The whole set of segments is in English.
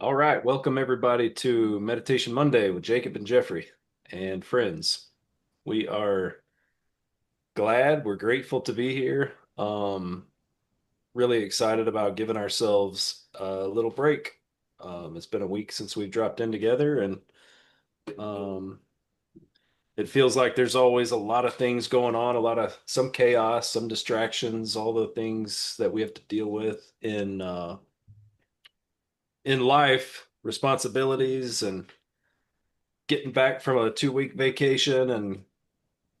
All right, welcome everybody to Meditation Monday with Jacob and Jeffrey and friends. We are we're grateful to be here. Really excited about giving ourselves a little break. It's been a week since we've dropped in together, and um, it feels like there's always a lot of things going on, a lot of some chaos, some distractions, all the things that we have to deal with in life, responsibilities, and getting back from a 2 week vacation and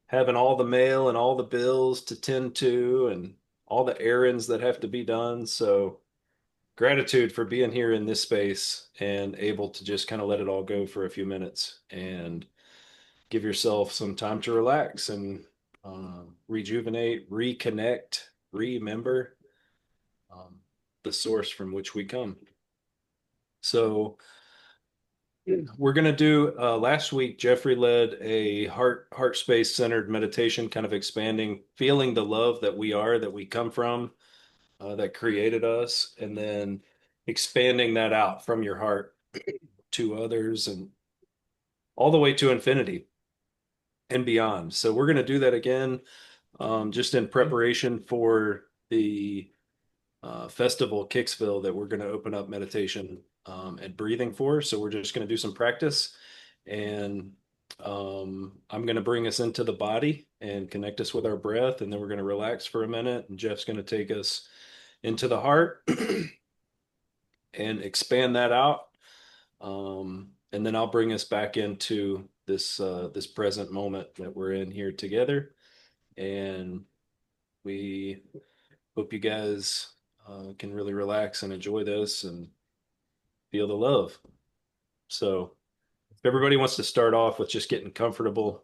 having all the mail and all the bills to tend to and all the errands that have to be done. So gratitude for being here in this space and able to just kind of let it all go for a few minutes and give yourself some time to relax and rejuvenate, reconnect, remember um, the source from which we come. So we're going to do last week Jeffrey led a heart space centered meditation, kind of expanding, feeling the love that we are, that we come from, that created us, and then expanding that out from your heart to others and all the way to infinity and beyond. So we're going to do that again, just in preparation for the festival Kicksville that we're going to open up meditation and breathing for. So we're just going to do some practice, and I'm going to bring us into the body and connect us with our breath, and then we're going to relax for a minute. And Jeff's going to take us into the heart and expand that out. And then I'll bring us back into this present moment that we're in here together. And we hope you guys can really relax and enjoy this and feel the love. So if everybody wants to start off with just getting comfortable,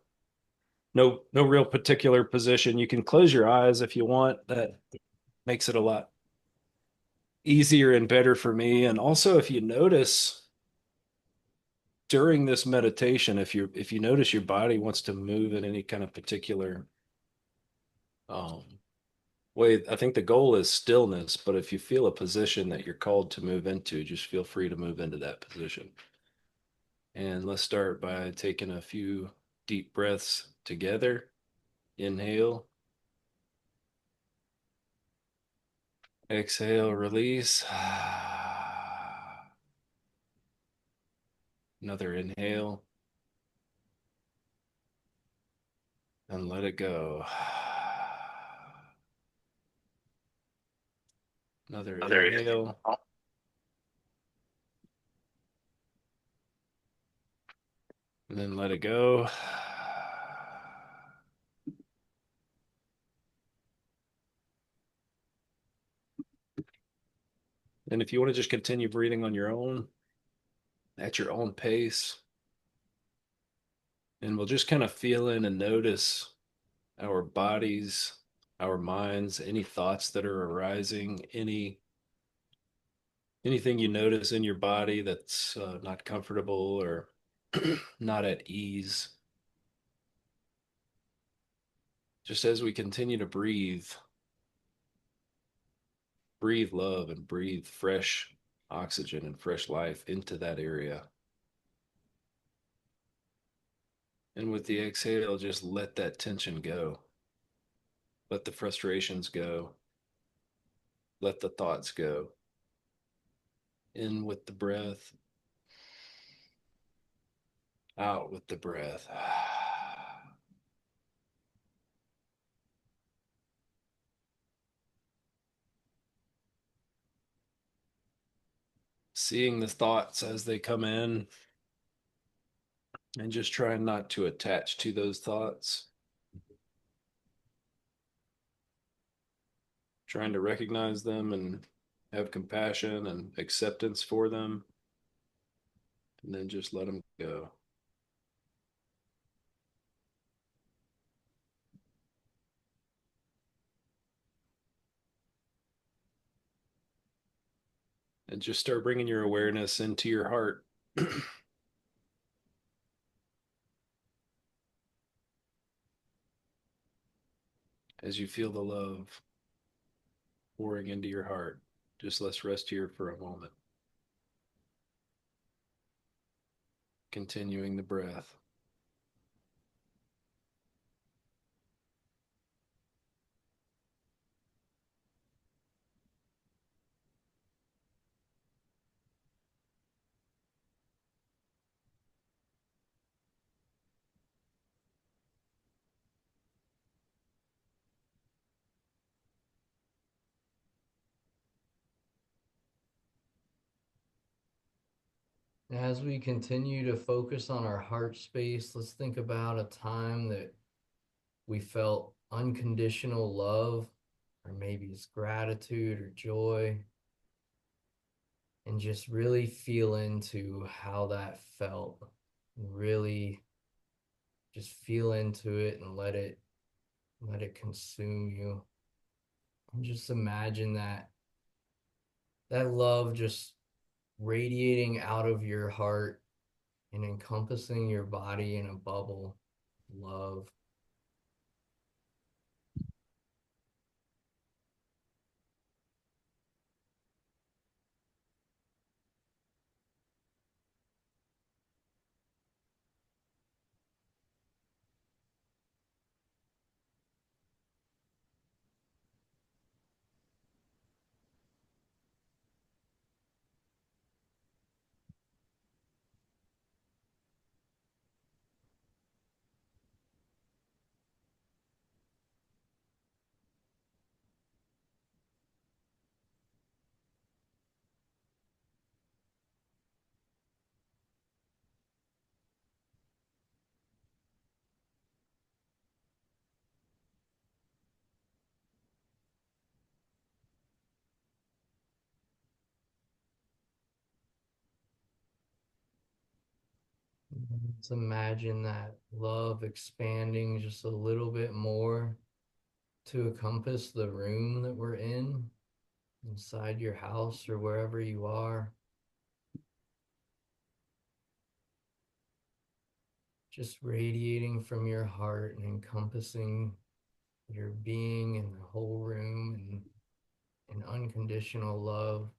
no real particular position. You can close your eyes if you want. That makes it a lot easier and better for me. And also if you notice during this meditation, if you notice your body wants to move in any kind of particular um, way, I think the goal is stillness, but if you feel a position that you're called to move into, just feel free to move into that position. And let's start by taking a few deep breaths together. Inhale, exhale, release. Another inhale and let it go. Another Oh, there you inhale go. and then let it go. And if you want to just continue breathing on your own, at your own pace, and we'll just kind of feel in and notice our bodies, our minds, any thoughts that are arising, anything you notice in your body that's not comfortable or not at ease. Just as we continue to breathe love and breathe fresh oxygen and fresh life into that area. And with the exhale, just let that tension go. Let the frustrations go. Let the thoughts go. In with the breath, out with the breath. Seeing the thoughts as they come in and just trying not to attach to those thoughts. Trying to recognize them and have compassion and acceptance for them, and then just let them go. And just start bringing your awareness into your heart as you feel the love pouring into your heart. Just let's rest here for a moment. continuing the breath. As we continue to focus on our heart space, let's think about a time that we felt unconditional love, or maybe it's gratitude or joy, and just really feel into how that felt. Really just feel into it and let it consume you. And just imagine that love just radiating out of your heart and encompassing your body in a bubble of love. Let's imagine that love expanding just a little bit more to encompass the room that we're in, inside your house or wherever you are. Just radiating from your heart and encompassing your being and the whole room and unconditional love.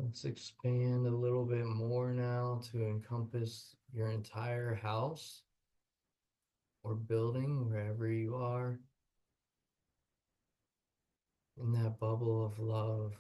Let's expand a little bit more now to encompass your entire house or building, wherever you are, in that bubble of love.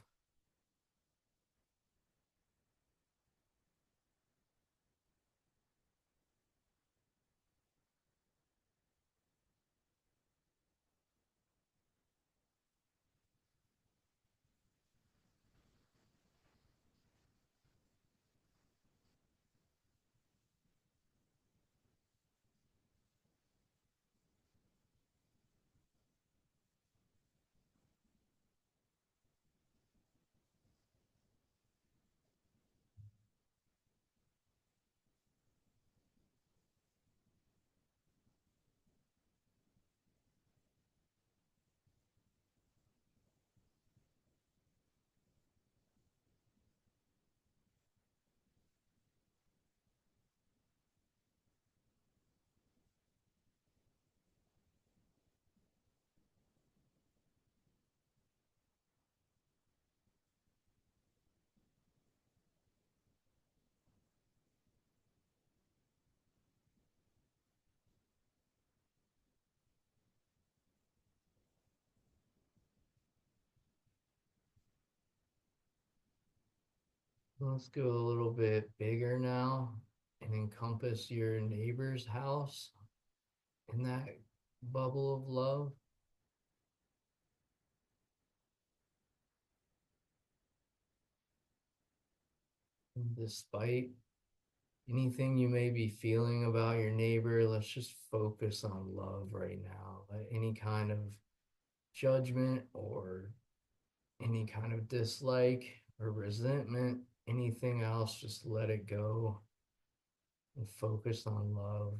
Let's go a little bit bigger now and encompass your neighbor's house in that bubble of love. And despite anything you may be feeling about your neighbor, let's just focus on love right now. Let any kind of judgment or any kind of dislike or resentment, anything else, just let it go and focus on love.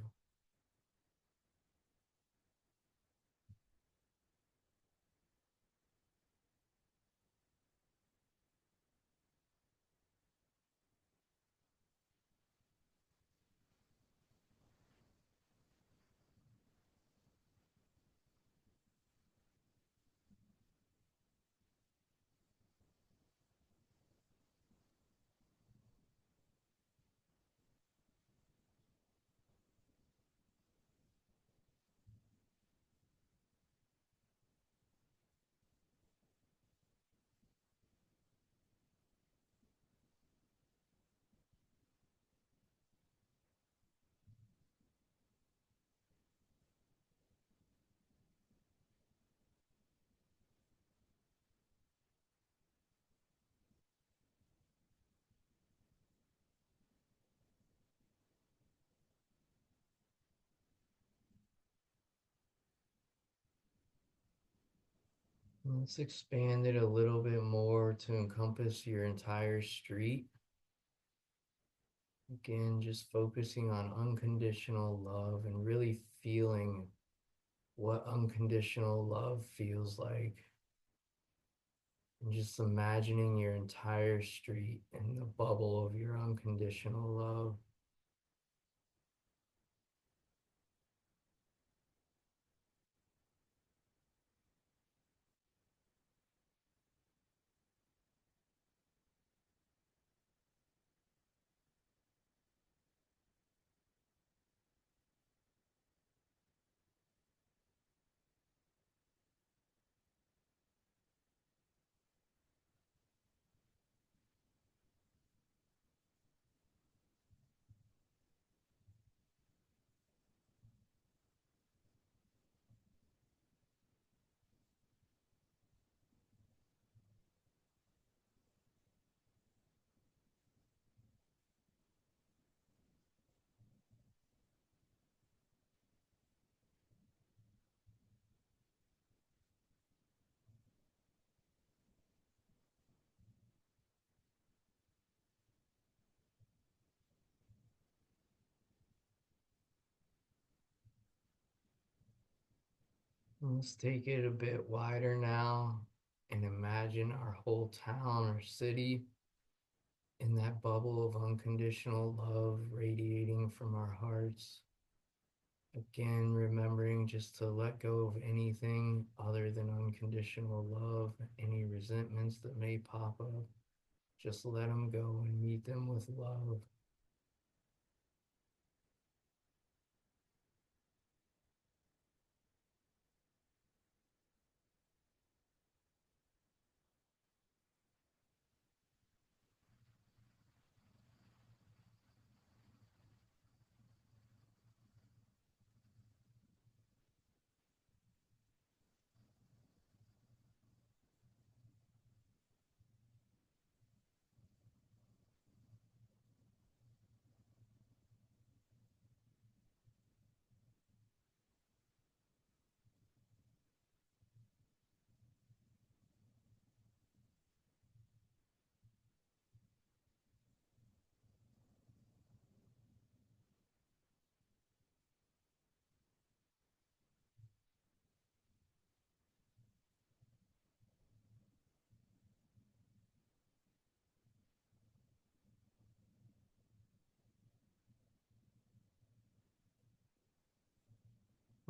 Let's expand it a little bit more to encompass your entire street. Again, just focusing on unconditional love and really feeling what unconditional love feels like. And just imagining your entire street in the bubble of your unconditional love. Let's take it a bit wider now and imagine our whole town or city in that bubble of unconditional love radiating from our hearts. Again, remembering just to let go of anything other than unconditional love, any resentments that may pop up, just let them go and meet them with love.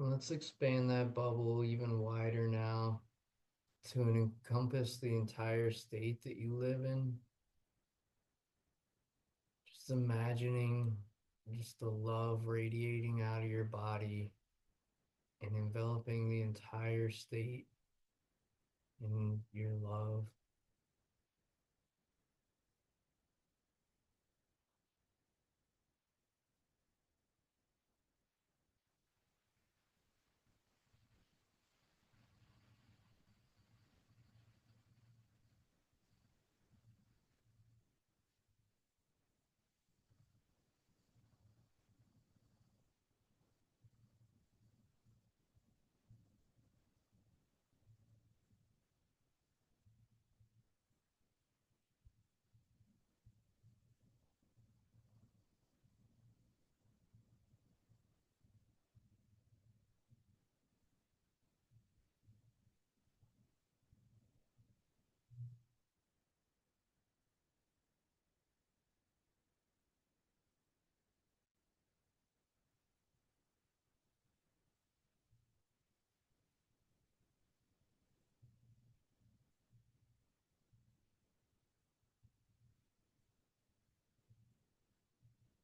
Let's expand that bubble even wider now to encompass the entire state that you live in. Just imagining just the love radiating out of your body and enveloping the entire state in your love.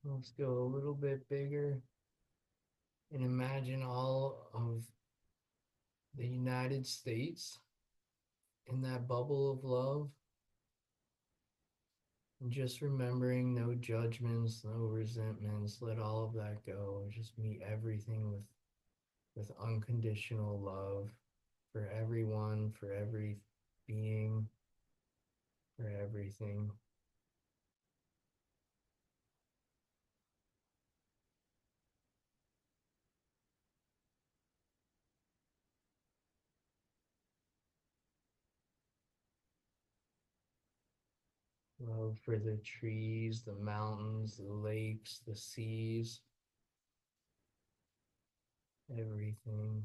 Let's go a little bit bigger and imagine all of the United States in that bubble of love. And just remembering no judgments, no resentments, let all of that go. Just meet everything with unconditional love for everyone, for every being, for everything. Love for the trees, the mountains, the lakes, the seas, everything.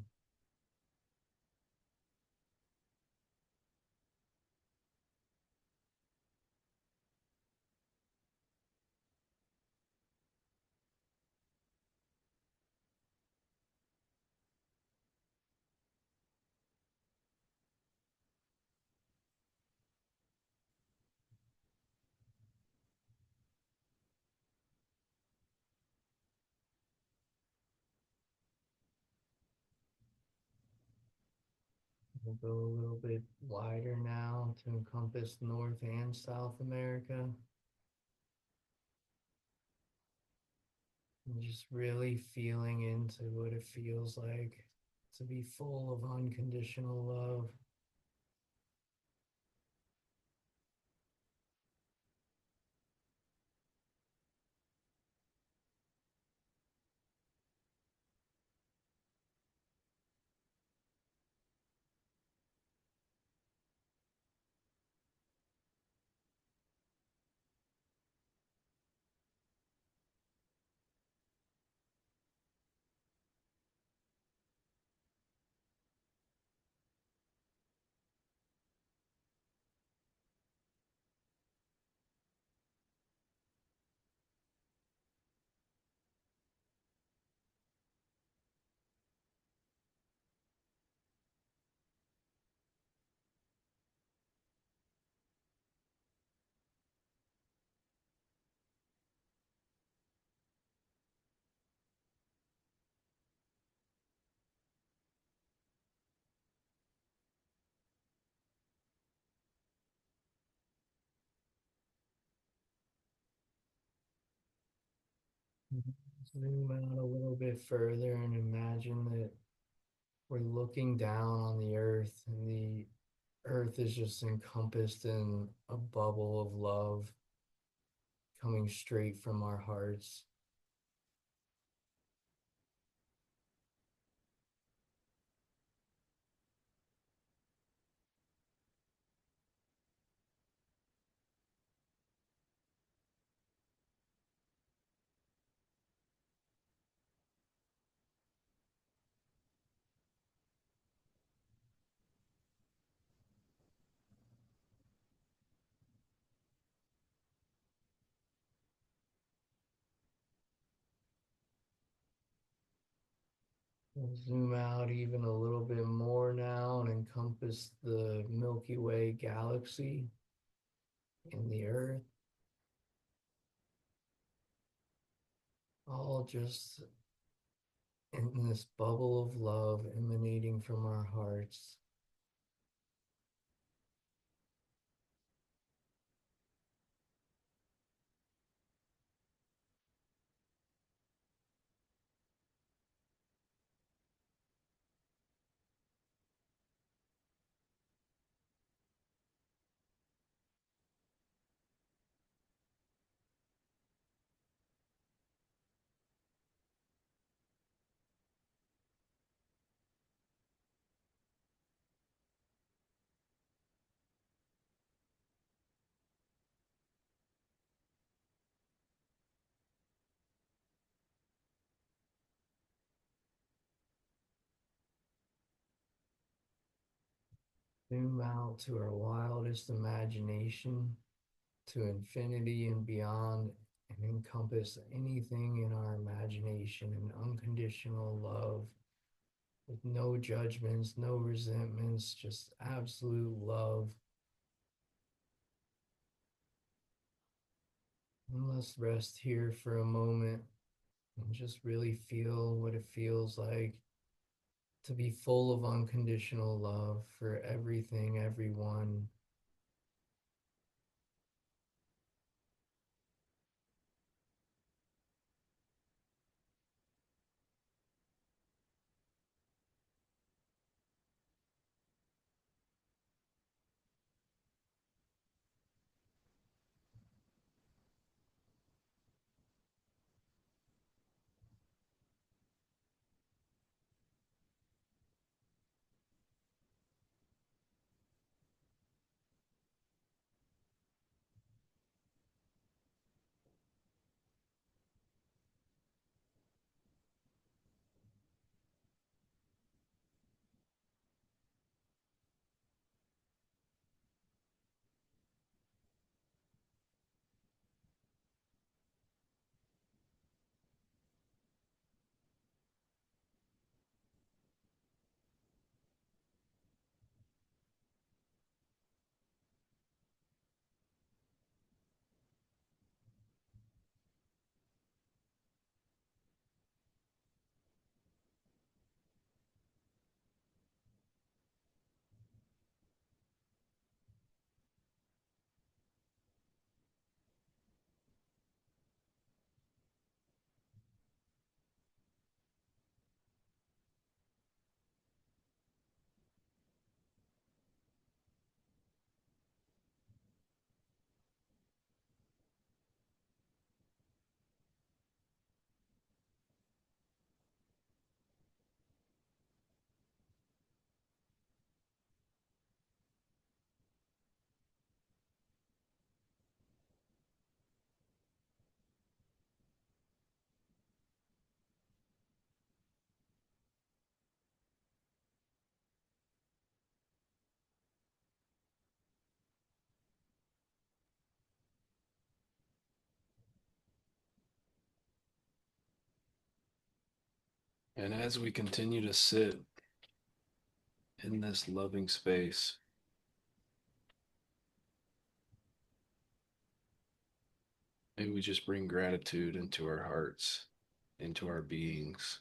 We'll go a little bit wider now to encompass North and South America. And just really feeling into what it feels like to be full of unconditional love. Zoom out a little bit further and imagine that we're looking down on the earth, and the earth is just encompassed in a bubble of love coming straight from our hearts. We'll zoom out even a little bit more now and encompass the Milky Way galaxy and the earth, all just in this bubble of love emanating from our hearts. Zoom out to our wildest imagination, to infinity and beyond, and encompass anything in our imagination in unconditional love with no judgments, no resentments, just absolute love. And let's rest here for a moment and just really feel what it feels like to be full of unconditional love for everything, everyone. And as we continue to sit in this loving space, may we just bring gratitude into our hearts, into our beings.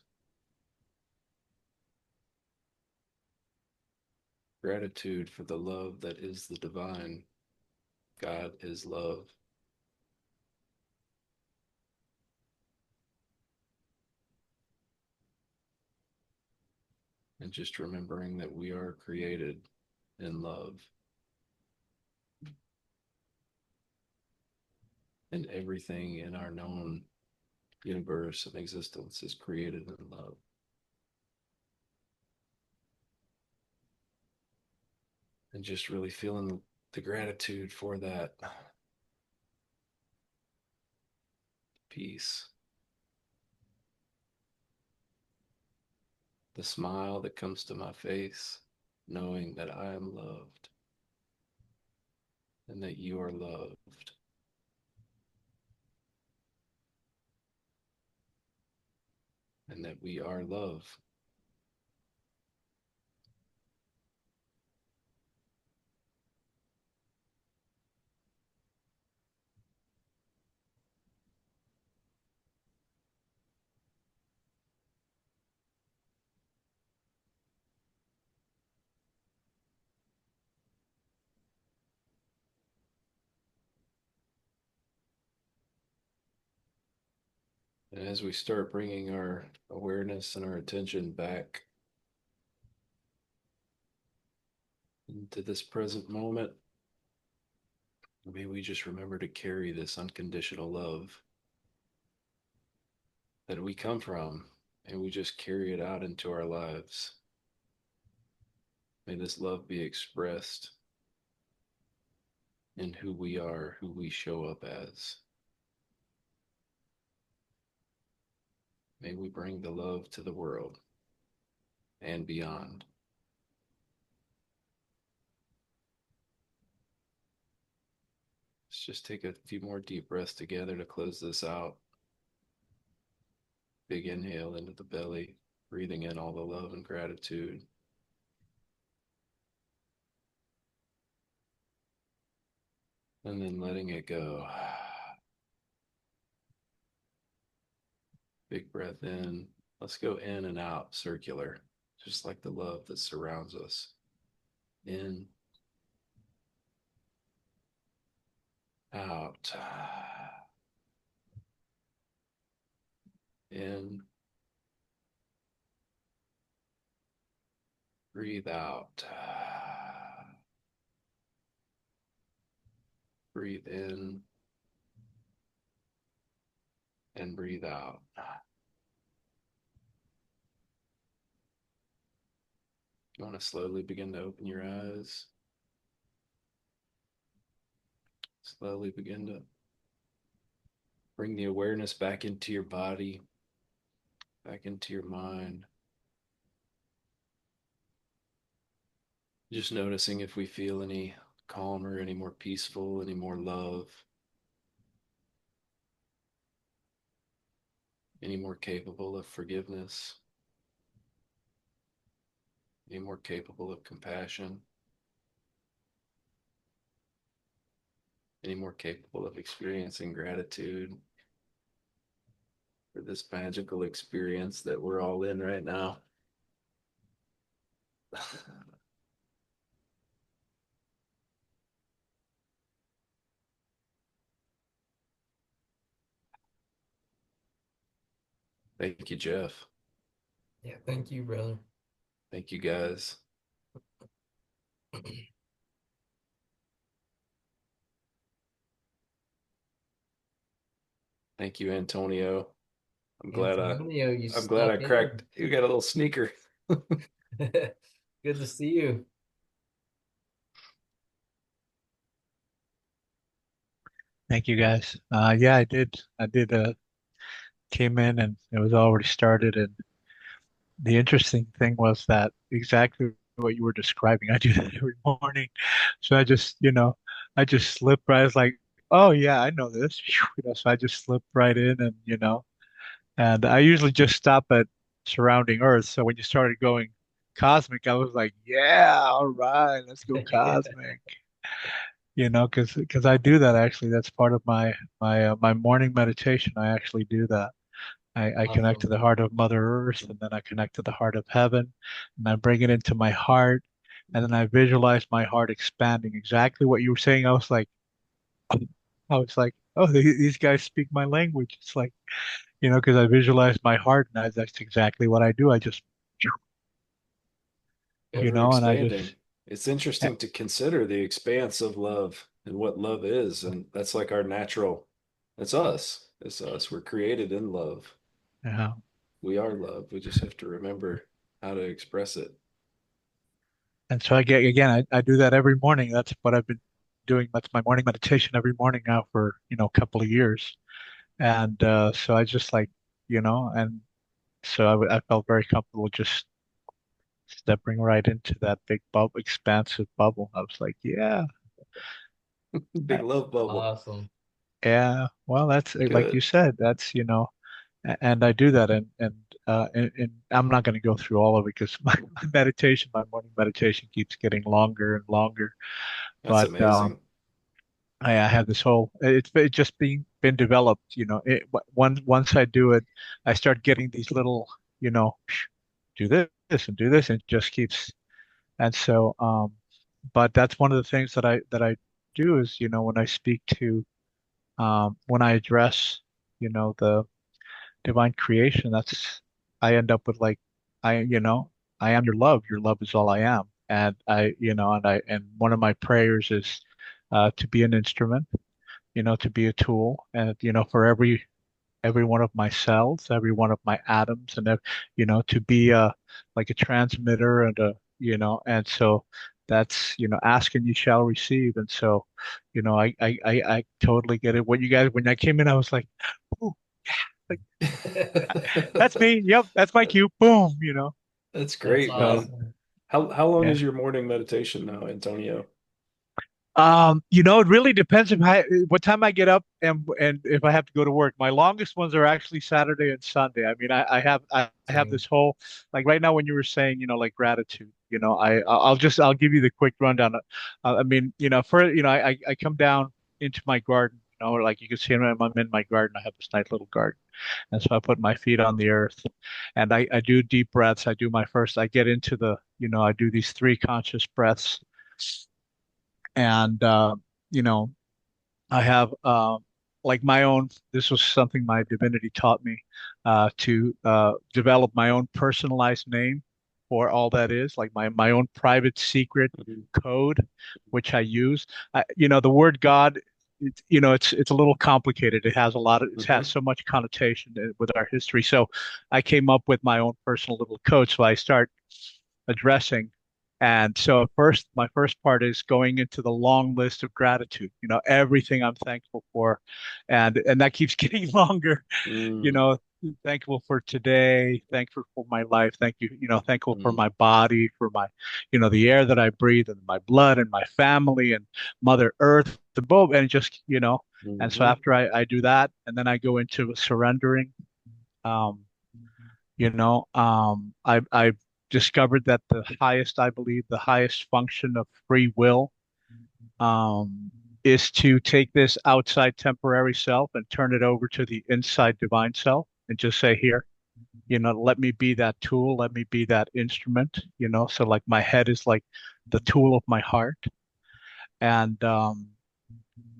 Gratitude for the love that is the divine. God is love. And just remembering that we are created in love, and everything in our known universe of existence is created in love. And just really feeling the gratitude for that peace, the smile that comes to my face, knowing that I am loved and that you are loved and that we are love. And as we start bringing our awareness and our attention back into this present moment, may we just remember to carry this unconditional love that we come from, and we just carry it out into our lives. May this love be expressed in who we are, who we show up as. May we bring the love to the world and beyond. Let's just take a few more deep breaths together to close this out. Big inhale into the belly, breathing in all the love and gratitude. And then letting it go. Big breath in. Let's go in and out, circular, just like the love that surrounds us. In, out, in, breathe out, breathe in, and breathe out. You want to slowly begin to open your eyes, slowly begin to bring the awareness back into your body, back into your mind. Just noticing if we feel any calmer, any more peaceful, any more love, any more capable of forgiveness, any more capable of compassion, any more capable of experiencing gratitude for this magical experience that we're all in right now. Thank you, Jeff. Yeah, thank you, brother. Thank you, guys. Thank you, Antonio. I'm glad I Antonio, you I'm glad I snuck cracked. in. You got a little sneaker. Good to see you. Thank you guys. Yeah, I did. I did. Came in and it was already started. And the interesting thing was that exactly what you were describing. I do that every morning. So I just, I just slip right. I was like, oh yeah, I know this. So I just slip right in, and and I usually just stop at surrounding Earth. So when you started going cosmic, I was like, yeah, all right, let's go cosmic. Because I do that actually. That's part of my morning meditation. I actually do that. I connect to Awesome. the heart of Mother Earth, and then I connect to the heart of heaven, and I bring it into my heart, and then I visualize my heart expanding. Exactly what you were saying. I was like, oh, these guys speak my language. It's like, because I visualize my heart, and that's exactly what I do. I just, Ever and I expanding. just, It's eh, interesting to consider the expanse of love and what love is. And that's like our natural, it's us. It's us. We're created in love. yeah. We are love. We just have to remember how to express it. And so I get again, I do that every morning. That's what I've been doing. That's my morning meditation every morning now for, a couple of years. And so I just like, and so I felt very comfortable just stepping right into that big bubble, expansive bubble. I was like, yeah, Big love bubble. Awesome. yeah. Well, that's like you Good. said, that's, and I do that. And I'm not going to go through all of it because my morning meditation keeps getting longer and longer. That's But amazing. I have this whole it's just been developed. Once I do it, I start getting these little, do this and do this, and it just keeps. And so, but that's one of the things that I do is, when I speak to, when I address, the divine creation, I end up with like, I, I am your love. Your love is all I am. And and one of my prayers is, to be an instrument, to be a tool, and for every one of my cells, every one of my atoms, and to be like a transmitter and and so that's, ask and you shall receive. And so, I totally get it. When I came in, I was like, "Ooh, like that's me. Yep, that's my cue. Boom, That's That's great, So man. awesome. How long yeah. is your morning meditation now, Antonio? It really depends on what time I get up and if I have to go to work. My longest ones are actually Saturday and Sunday. I mean, I have Same. this whole, like right now when you were saying, like gratitude, I'll give you the quick rundown. I mean, for I come down into my garden. know, like you can see I'm in my garden. I have this nice little garden. And so I put my feet on the earth and I do deep breaths. I do my first, I get into I do these three conscious breaths. And, you know, I have like my own, this was something my divinity taught me to develop my own personalized name for all that is, like my own private secret Mhm. code, which I use. The word God, it's a little complicated. It has Mhm. so much connotation with our history. So I came up with my own personal little code. So I start addressing. And so my first part is going into the long list of gratitude, everything I'm thankful for. And that keeps getting longer, you Mm. know, thankful for today, thankful for my life, thankful for Mm. my body, for the air that I breathe and my blood and my family and Mother Earth, the both, and just, and so Mhm. after I do that, and then I go into surrendering. Um, I've discovered that I believe, the highest function of free will um, is to take this outside temporary self and turn it over to the inside divine self and just say, here, let me be that tool, let me be that instrument, so like my head is like the tool of my heart. And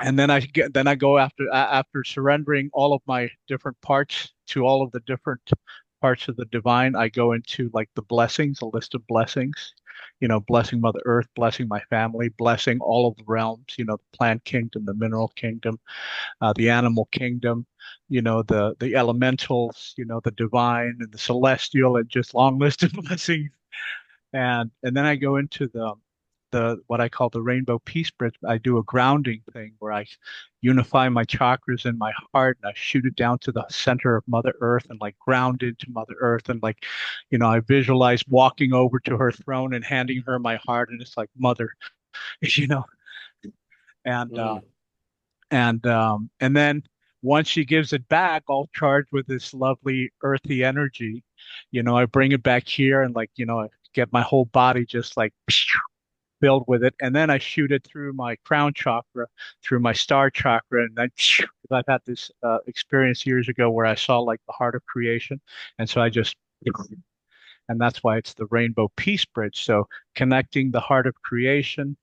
then I go after surrendering all of my different parts to all of the different parts of the divine. I go into like the blessings, a list of blessings, blessing Mother Earth, blessing my family, blessing all of the realms, the plant kingdom, the mineral kingdom, the animal kingdom, the elementals, the divine and the celestial, and just long list of blessings. And then I go into the what I call the rainbow peace bridge. I do a grounding thing where I unify my chakras in my heart and I shoot it down to the center of Mother Earth and like ground into Mother Earth, and like, I visualize walking over to her throne and handing her my heart, and it's like, Mother, you know, and Mm. and then once she gives it back, all charged with this lovely earthy energy, I bring it back here and, like, I get my whole body just like filled with it, and then I shoot it through my crown chakra, through my star chakra, and then I've had this experience years ago where I saw like the heart of creation, and so I just, and that's why it's the rainbow peace bridge. So connecting the heart of creation,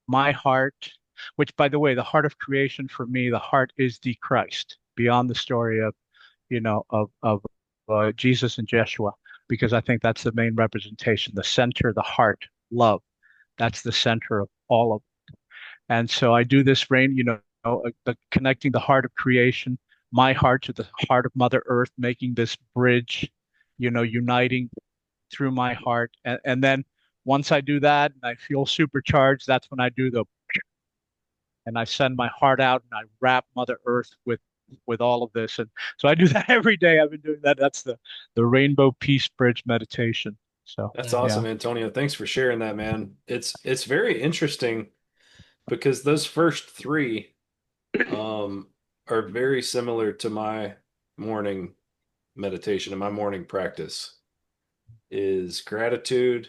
my heart, which, by the way, the heart of creation for me, the heart is the Christ, beyond the story of, Jesus and Jeshua, because I think that's the main representation, the center, the heart, love. That's the center of all of it. And so I do this connecting the heart of creation, my heart to the heart of Mother Earth, making this bridge, uniting through my heart. And then once I do that and I feel supercharged, that's when I do and I send my heart out and I wrap Mother Earth with all of this. And so I do that every day. I've been doing that. That's the Rainbow Peace Bridge meditation. So That's That awesome, yeah. Antonio. Thanks for sharing that, man. It's very interesting because those first three um are very similar to my morning meditation and my morning practice is gratitude,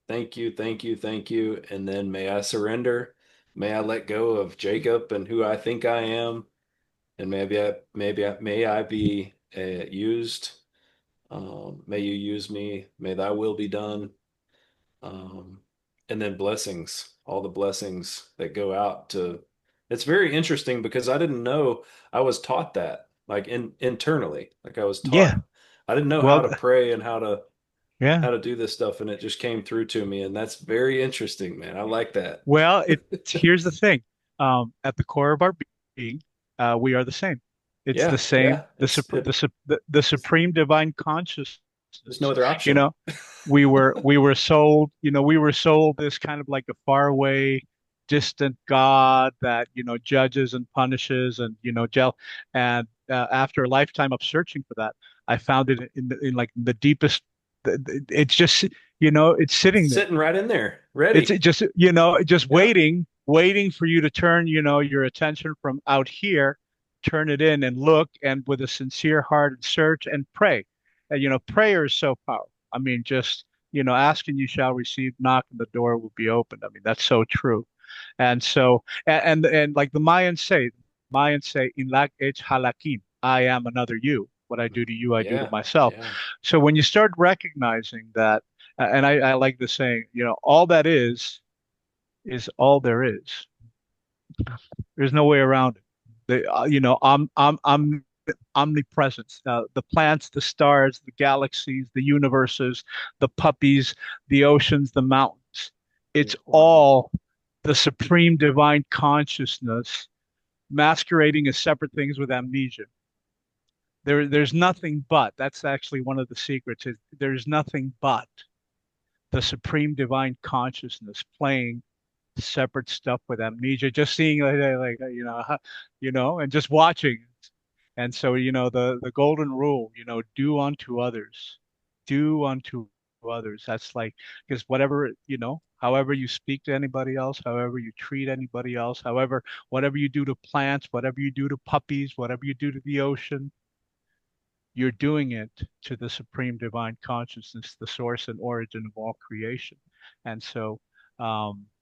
thank you, thank you, thank you, and then may I surrender, may I let go of Jacob and who I think I am, and may I be used. May you use me. May thy will be done. Um, and then blessings, all the blessings that go out to. It's very interesting because I didn't know I was taught that, like internally, like I was Yeah. taught. I didn't know how Well, to pray and how yeah. to do this stuff, and it just came through to me, and that's very interesting, man. I like that. Well, here's the thing. At the core of our being, we are the same. It's the Yeah, same, yeah. the supreme divine consciousness. There's no other You option. know, we were sold this kind of like a faraway, distant God that, judges and punishes and, and after a lifetime of searching for that, I found it in like the deepest. It's just, it's It's sitting there. sitting right in there, It's ready. just, just Yep. waiting for you to turn, your attention from out here, turn it in and look, and with a sincere heart and search and pray. And, prayer is so powerful. I mean, just, ask and you shall receive, knock and the door will be opened. I mean, that's so true. And so, and like the Mayans say, Mayans say, "In lak ich halakim," I am another you. What I do to you, I do to Yeah. myself. Yeah. So when you start recognizing that, and I like the saying, all that is all there is. There's no way around it. I'm omnipresent. The plants, the stars, the galaxies, the universes, the puppies, the oceans, the mountains. It's Wow. all the supreme divine consciousness masquerading as separate things with amnesia. There's nothing but. That's actually one of the secrets. Is there's nothing but the supreme divine consciousness playing separate stuff with amnesia, just seeing and just watching. And so, the golden rule, do unto others, do unto others. That's like, because whatever, however you speak to anybody else, however you treat anybody else, whatever you do to plants, whatever you do to puppies, whatever you do to the ocean, you're doing it to the supreme divine consciousness, the source and origin of all creation. And so,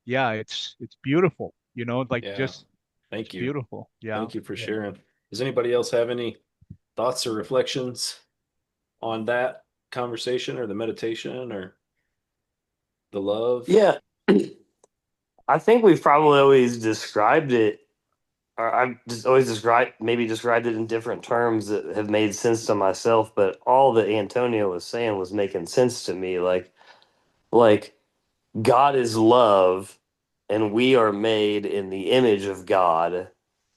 yeah, it's beautiful, like Yeah. just it's Thank you. beautiful. Yeah. Thank you for Yeah. sharing. Does anybody else have any thoughts or reflections on that conversation or the meditation or the love? Yeah, I think we've probably always described it, or I've just always described it in different terms that have made sense to myself. But all that Antonio was saying was making sense to me. Like God is love, and we are made in the image of God.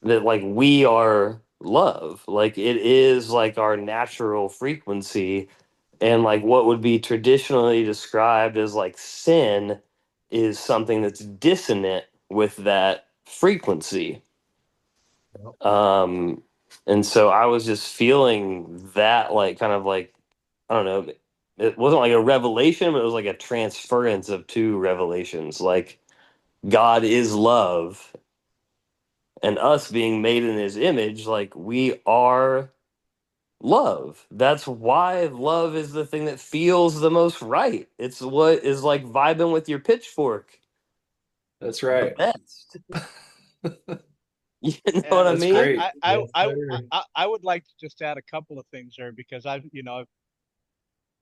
That like we are love. Like it is like our natural frequency, and like what would be traditionally described as like sin is something that's dissonant with that frequency. Yep. um and so I was just feeling that, like kind of like, I don't know, it wasn't like a revelation, but it was like a transference of two revelations. Like God is love, and us being made in his image, like we are love. That's why love is the thing that feels the most right. It's what is like vibing with your pitchfork That's the right. best. You know what And I That's mean? great. Yes, sir. I would like to just add a couple of things there because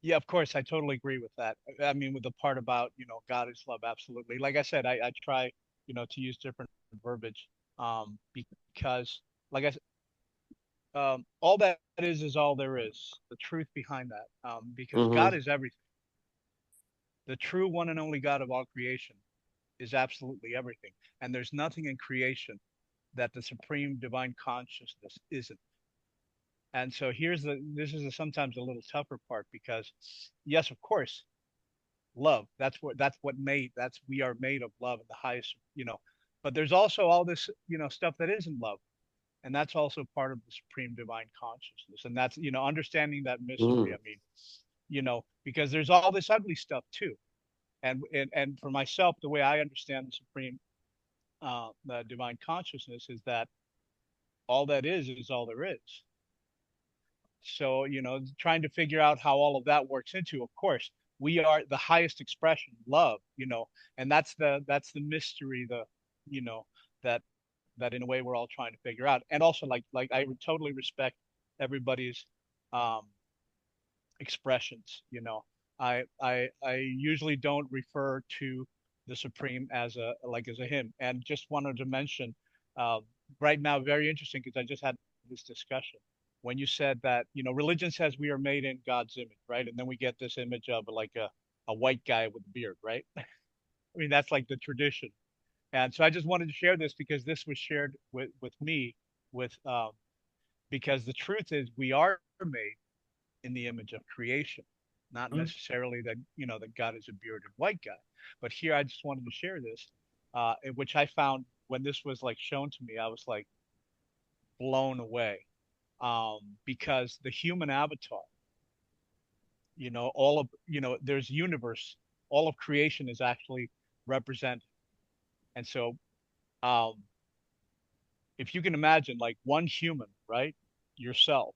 yeah, of course, I totally agree with that. I mean, with the part about, God is love, absolutely. Like I said, I try, to use different verbiage, because, like I said, all that is all there is. The truth behind that, because God Mm-hmm. is everything. The true one and only God of all creation is absolutely everything, and there's nothing in creation that the supreme divine consciousness isn't. And so this is sometimes a little tougher part because, yes, of course, love. That's we are made of love at the highest, but there's also all this, stuff that isn't love. And that's also part of the supreme divine consciousness. And that's, understanding that mystery. Mm. I mean, because there's all this ugly stuff too. And for myself, the way I understand the supreme the divine consciousness is that all that is all there is. So, trying to figure out how all of that works into, of course, we are the highest expression, love, and that's the mystery, you know, that in a way we're all trying to figure out. And also like I would totally respect everybody's um expressions. I usually don't refer to the Supreme as a him. And just wanted to mention, uh, right now, very interesting because I just had this discussion when you said that religion says we are made in God's image, right? And then we get this image of like a white guy with a beard, right? I mean, that's like the tradition. And so I just wanted to share this because this was shared with me with because the truth is we are made in the image of creation, not necessarily that that God is a bearded white guy. But here I just wanted to share this, which I found when this was like shown to me, I was like blown away, because the human avatar, all of there's universe, all of creation is actually represented, and so um, if you can imagine like one human, right, yourself,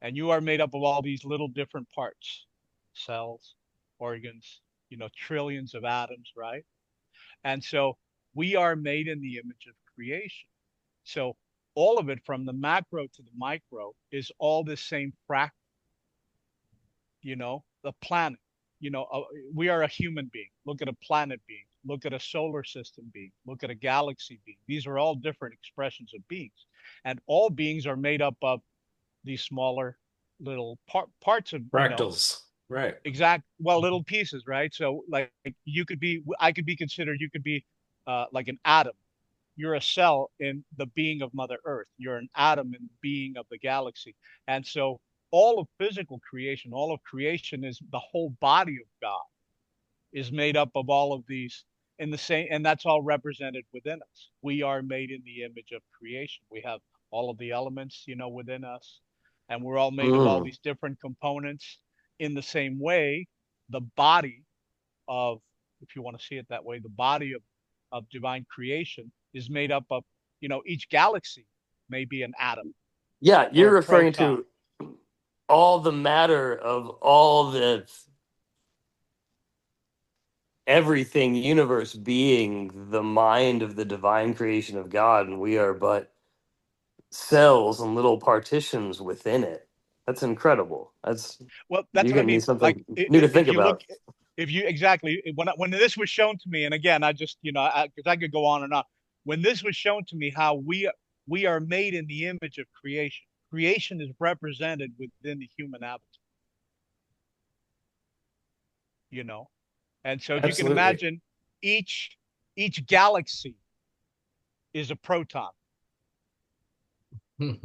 and you are made up of all these little different parts, cells, organs, trillions of atoms, right? And so we are made in the image of creation. So all of it from the macro to the micro is all the same fractal, the planet. We are a human being. Look at a planet being. Look at a solar system being. Look at a galaxy being. These are all different expressions of beings. And all beings are made up of these smaller little parts of, Fractals. Right. well, little pieces, right? So like I could be considered, you could be like an atom. You're a cell in the being of Mother Earth. You're an atom in the being of the galaxy. And so all of physical creation, all of creation is the whole body of God is made up of all of these in the same, and that's all represented within us. We are made in the image of creation. We have all of the elements, within us, and we're all made of all Mm. these different components in the same way. The body of, if you want to see it that way, the body of divine creation is made up of, each galaxy may be an atom Yeah, or you're a referring proton. to all the matter of all the everything universe being the mind of the divine creation of God, and we are but cells and little partitions within it. That's incredible. That's Well, that's You're what I giving me mean. Like something new to think if you look, about. if you exactly when this was shown to me, and again, I just because I could go on and on. When this was shown to me, how we are made in the image of creation. Creation is represented within the human avatar, you know. And so, if you can Absolutely. imagine, each each galaxy is a proton.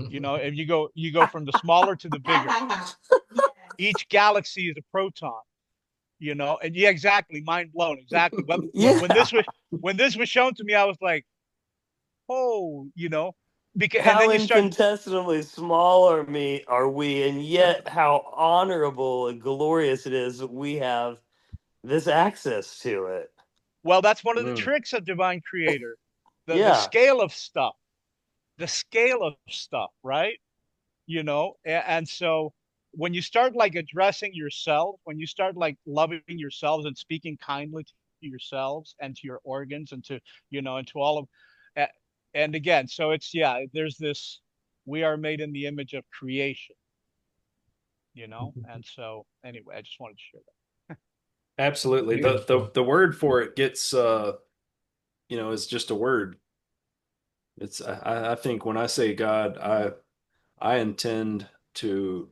If you go from the smaller to the bigger, each galaxy is a proton. And yeah, exactly, mind blown, exactly. But Yeah. when this was shown to me, I was like, oh, because and How then you start. infinitesimally small are we, and yet how honorable and glorious it is that we have this access to it. Well, that's one of the Mm. tricks of divine creator, the Yeah. scale of stuff, the scale of stuff, right? And so when you start like addressing yourself, when you start like loving yourselves and speaking kindly to yourselves and to your organs and to and to all of and again, so it's, yeah, there's this, we are made in the image of creation, and so anyway, I just wanted to share Absolutely. The Beautiful. word for it gets is just a word. It's I think when I say God, I intend to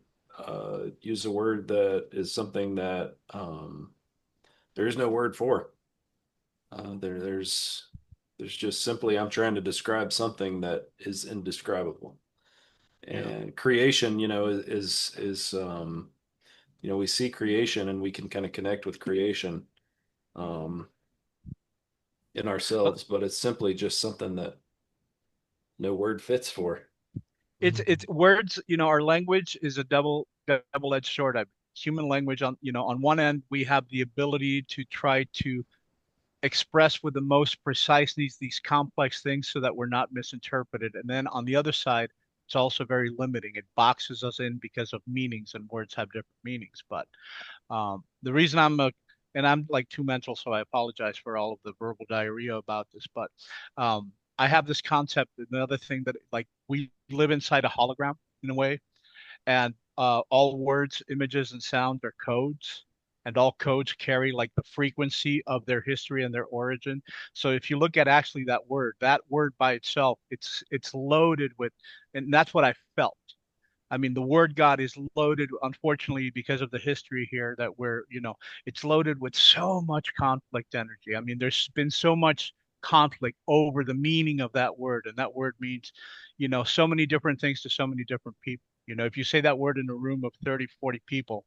use a word that is something that there is no word for. There's just simply I'm trying to describe something that is indescribable. that. And creation, is we see creation and we can kind of connect with creation um, in Yeah. ourselves, but it's simply just something that no word fits for. It's words, our language is a double-edged sword. Human language, on one end we have the ability to try to express with the most precise these complex things so that we're not misinterpreted. And then on the other side, it's also very limiting. It boxes us in because of meanings, and words have different meanings. But the reason and I'm like too mental, so I apologize for all of the verbal diarrhea about this. But I have this concept, another thing, that like we live inside a hologram in a way, and all words, images, and sound are codes, and all codes carry like the frequency of their history and their origin. So if you look at actually that word by itself, it's loaded with, and that's what I felt. I mean, the word God is loaded, unfortunately, because of the history here that it's loaded with so much conflict energy. I mean, there's been so much conflict over the meaning of that word. And that word means, so many different things to so many different people. If you say that word in a room of 30, 40 people,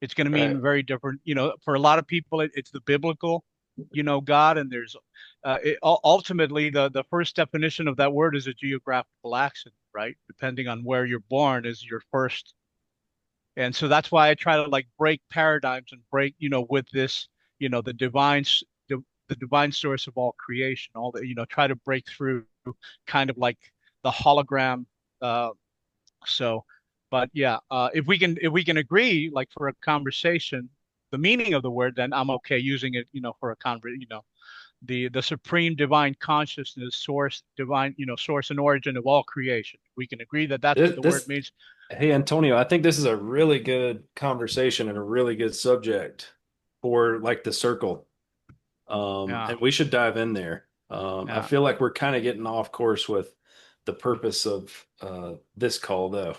it's going to Right. mean very different. For a lot of people, it's the biblical, God, and there's ultimately the first definition of that word is a geographical accident, right? Depending on where you're born is your first, and so that's why I try to like break paradigms and break, with this, the the divine source of all creation, all the, try to break through kind of like the hologram. Uh, so, but yeah, if we can agree, like for a conversation, the meaning of the word, then I'm okay using it, for a conver, the supreme divine consciousness, source, divine, source and origin of all creation. We can agree that that's what the word This, means. hey, Antonio, I think this is a really good conversation and a really good subject for like the circle. Yeah, And we should dive in there. I yeah, feel like we're kind of getting off course with the purpose of this call, though,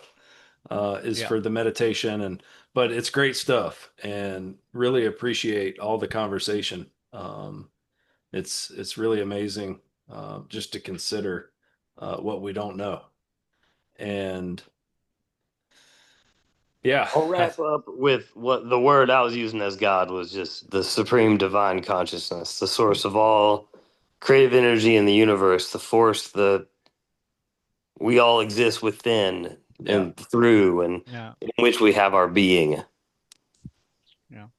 is yeah. for the meditation but it's great stuff and really appreciate all the conversation. It's really amazing just to consider what we don't know. And yeah, I'll wrap up with what the word I was using as God was just the supreme divine consciousness, the source of all creative energy in the universe, the force the we all exist within yeah. and through and Yeah, in which we have our being. yeah. All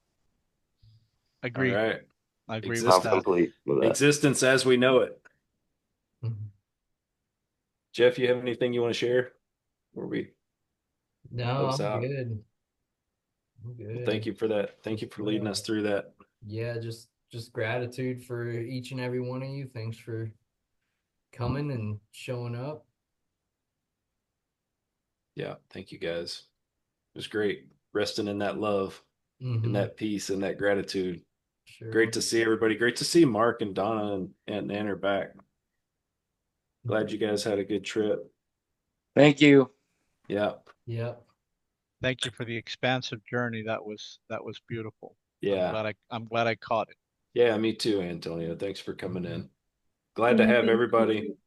Agree. right. I agree with I'm Exist that. complete with that. existence as we know it. Mhm. Jeff, you have anything you want to share before we No, close I'm out? good. I'm Well, thank good. you for that. Thank Just you for leading us through that. yeah, just gratitude for each and every one of you. Thanks for coming and showing up. Yeah, thank you guys. It was great resting in that love, in Mm-hmm. that peace, and that gratitude. Sure Great to was. see everybody. Great to see Mark and Donna and Ann are back. Glad you guys had a good trip. Thank you. Yeah, Yep. Thank you for the expansive journey. That was beautiful. yeah, I'm glad I caught it. yeah. Me too, Antonio. Thanks for coming Mhm. in. Glad to Yeah, have thank everybody. you.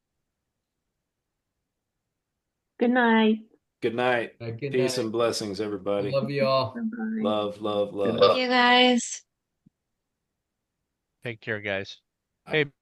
Good night. Good night. Good Peace night. and blessings, everybody. Love you all. Bye-bye. Love, love, Good love. night. You guys. Take care, guys. Hey,